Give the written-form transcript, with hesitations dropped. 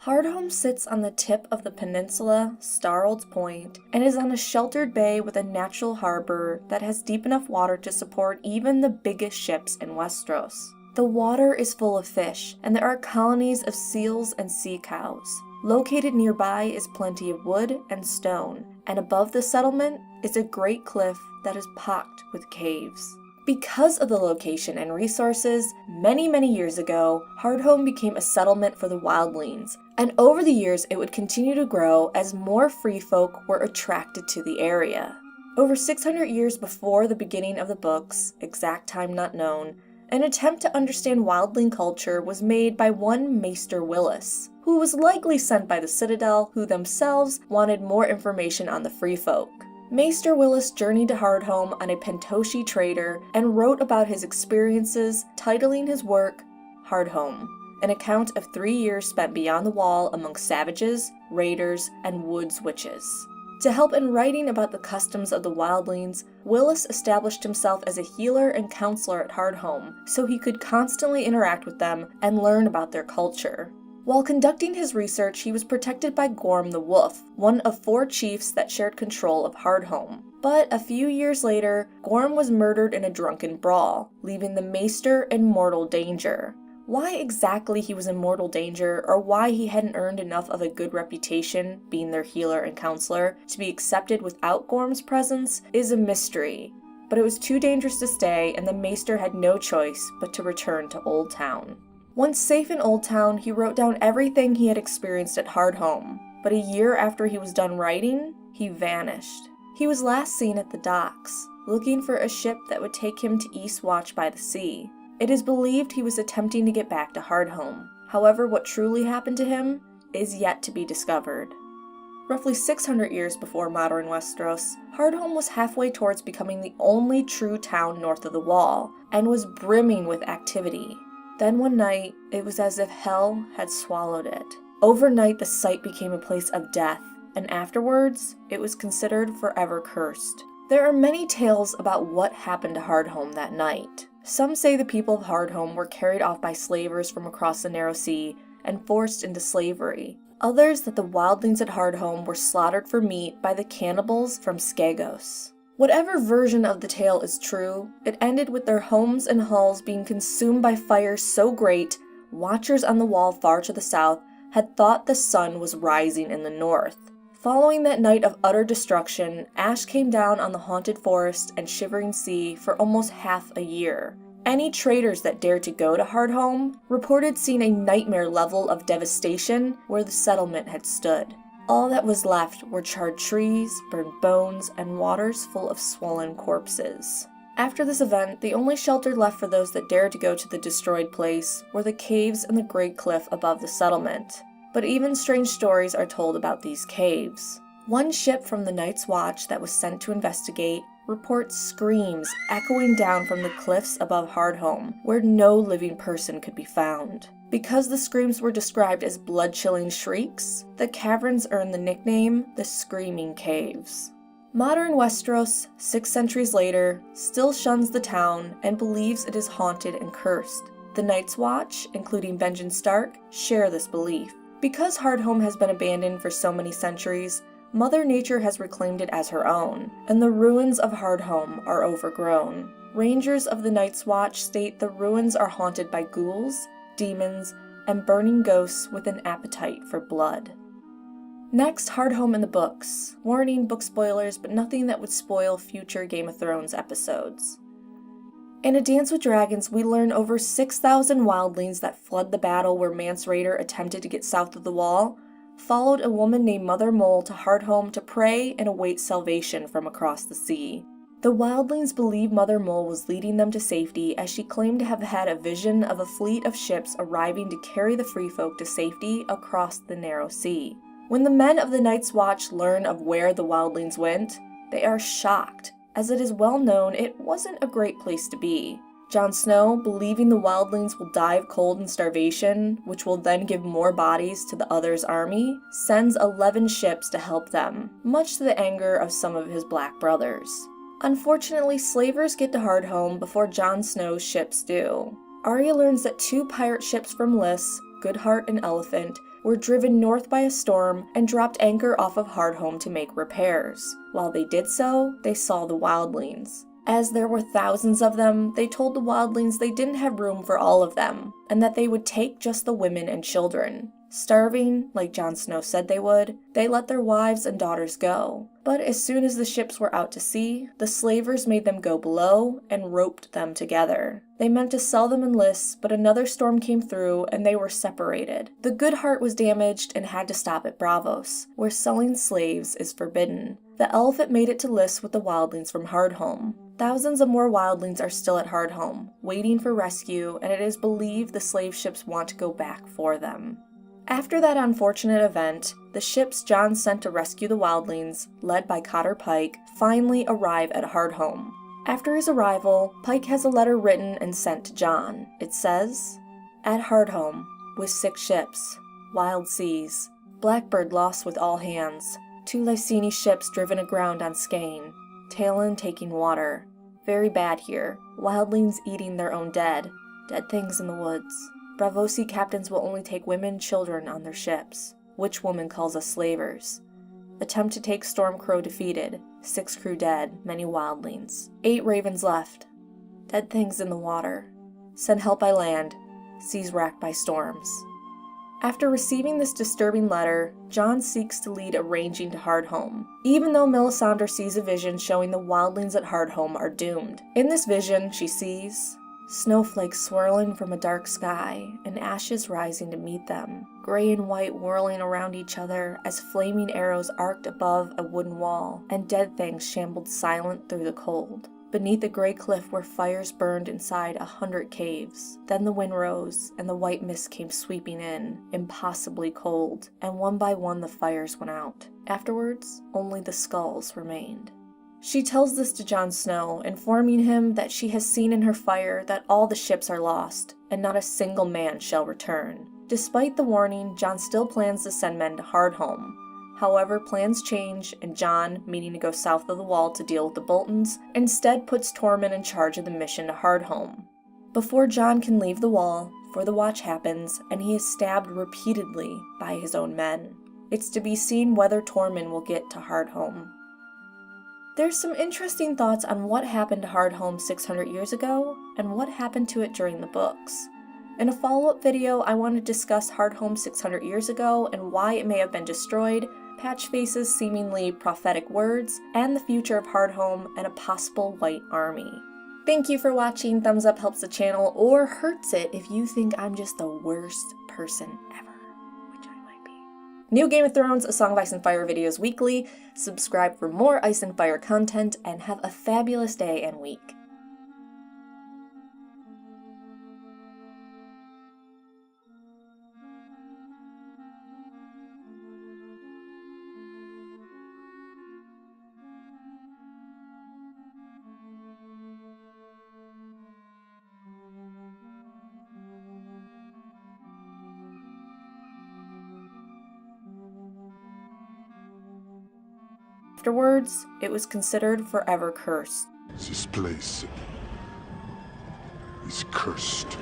Hardhome sits on the tip of the peninsula, Starld's Point, and is on a sheltered bay with a natural harbor that has deep enough water to support even the biggest ships in Westeros. The water is full of fish, and there are colonies of seals and sea cows. Located nearby is plenty of wood and stone, and above the settlement is a great cliff that is pocked with caves. Because of the location and resources, many years ago, Hardhome became a settlement for the wildlings, and over the years it would continue to grow as more free folk were attracted to the area. Over 600 years before the beginning of the books, exact time not known, an attempt to understand wildling culture was made by one Maester Willis, who was likely sent by the Citadel, who themselves wanted more information on the free folk. Maester Willis journeyed to Hardhome on a Pentoshi trader and wrote about his experiences, titling his work Hardhome, an account of 3 years spent beyond the wall among savages, raiders, and woods witches. To help in writing about the customs of the wildlings, Willis established himself as a healer and counselor at Hardhome, so he could constantly interact with them and learn about their culture. While conducting his research, he was protected by Gorm the Wolf, one of 4 chiefs that shared control of Hardhome. But a few years later, Gorm was murdered in a drunken brawl, leaving the Maester in mortal danger. Why exactly he was in mortal danger, or why he hadn't earned enough of a good reputation, being their healer and counselor, to be accepted without Gorm's presence, is a mystery. But it was too dangerous to stay, and the Maester had no choice but to return to Old Town. Once safe in Old Town, he wrote down everything he had experienced at Hardhome, but a year after he was done writing, he vanished. He was last seen at the docks, looking for a ship that would take him to Eastwatch by the Sea. It is believed he was attempting to get back to Hardhome. However, what truly happened to him is yet to be discovered. Roughly 600 years before modern Westeros, Hardhome was halfway towards becoming the only true town north of the Wall, and was brimming with activity. Then one night, it was as if hell had swallowed it. Overnight, the site became a place of death, and afterwards, it was considered forever cursed. There are many tales about what happened to Hardhome that night. Some say the people of Hardhome were carried off by slavers from across the Narrow Sea and forced into slavery. Others that the wildlings at Hardhome were slaughtered for meat by the cannibals from Skagos. Whatever version of the tale is true, it ended with their homes and halls being consumed by fire so great, watchers on the wall far to the south had thought the sun was rising in the north. Following that night of utter destruction, ash came down on the haunted forest and shivering sea for almost half a year. Any traders that dared to go to Hardhome reported seeing a nightmare level of devastation where the settlement had stood. All that was left were charred trees, burned bones, and waters full of swollen corpses. After this event, the only shelter left for those that dared to go to the destroyed place were the caves and the great cliff above the settlement. But even strange stories are told about these caves. One ship from the Night's Watch that was sent to investigate reports screams echoing down from the cliffs above Hardhome, where no living person could be found. Because the screams were described as blood-chilling shrieks, the caverns earned the nickname the Screaming Caves. Modern Westeros, 6 centuries later, still shuns the town and believes it is haunted and cursed. The Night's Watch, including Benjen Stark, share this belief. Because Hardhome has been abandoned for so many centuries, Mother Nature has reclaimed it as her own, and the ruins of Hardhome are overgrown. Rangers of the Night's Watch state the ruins are haunted by ghouls, demons, and burning ghosts with an appetite for blood. Next, Hardhome in the books. Warning, book spoilers, but nothing that would spoil future Game of Thrones episodes. In A Dance with Dragons, we learn over 6,000 wildlings that fled the battle where Mance Rayder attempted to get south of the Wall, followed a woman named Mother Mole to Hardhome to pray and await salvation from across the sea. The wildlings believe Mother Mole was leading them to safety, as she claimed to have had a vision of a fleet of ships arriving to carry the free folk to safety across the Narrow Sea. When the men of the Night's Watch learn of where the wildlings went, they are shocked, as it is well known it wasn't a great place to be. Jon Snow, believing the wildlings will die of cold and starvation, which will then give more bodies to the other's army, sends 11 ships to help them, much to the anger of some of his black brothers. Unfortunately, slavers get to Hardhome before Jon Snow's ships do. Arya learns that 2 pirate ships from Lys, Goodheart and Elephant, were driven north by a storm and dropped anchor off of Hardhome to make repairs. While they did so, they saw the wildlings. As there were thousands of them, they told the wildlings they didn't have room for all of them, and that they would take just the women and children. Starving, like Jon Snow said they would, they let their wives and daughters go. But as soon as the ships were out to sea, the slavers made them go below and roped them together. They meant to sell them in lists, but another storm came through and they were separated. The Good Heart was damaged and had to stop at Bravos, where selling slaves is forbidden. The Elephant made it to lists with the wildlings from Hardhome. Thousands of more wildlings are still at Hardhome, waiting for rescue, and it is believed the slave ships want to go back for them. After that unfortunate event, the ships Jon sent to rescue the wildlings, led by Cotter Pike, finally arrive at Hardhome. After his arrival, Pike has a letter written and sent to Jon. It says, "At Hardhome, with 6 ships, wild seas, Blackbird lost with all hands, 2 Lyseni ships driven aground on Skane, Talon taking water. Very bad here, wildlings eating their own dead things in the woods. Bravosi captains will only take women, children on their ships. Witch woman calls us slavers. Attempt to take Stormcrow defeated. 6 crew dead, many wildlings. 8 ravens left. Dead things in the water. Send help by land. Seas racked by storms." After receiving this disturbing letter, Jon seeks to lead a ranging to Hardhome, even though Melisandre sees a vision showing the wildlings at Hardhome are doomed. In this vision, she sees snowflakes swirling from a dark sky, and ashes rising to meet them, gray and white whirling around each other as flaming arrows arced above a wooden wall, and dead things shambled silent through the cold. Beneath a gray cliff where fires burned inside 100 caves. Then the wind rose, and the white mist came sweeping in, impossibly cold, and one by one the fires went out. Afterwards, only the skulls remained. She tells this to Jon Snow, informing him that she has seen in her fire that all the ships are lost, and not a single man shall return. Despite the warning, Jon still plans to send men to Hardhome. However, plans change, and Jon, meaning to go south of the Wall to deal with the Boltons, instead puts Tormund in charge of the mission to Hardhome. Before Jon can leave the Wall, For the Watch happens, and he is stabbed repeatedly by his own men. It's to be seen whether Tormund will get to Hardhome. There's some interesting thoughts on what happened to Hardhome 600 years ago, and what happened to it during the books. In a follow-up video, I want to discuss Hardhome 600 years ago and why it may have been destroyed, Patchface's seemingly prophetic words, and the future of Hardhome and a possible White Army. Thank you for watching. Thumbs up helps the channel, or hurts it if you think I'm just the worst person ever, which I might be. New Game of Thrones, A Song of Ice and Fire videos weekly. Subscribe for more Ice and Fire content, and have a fabulous day and week. Afterwards, it was considered forever cursed. This place is cursed.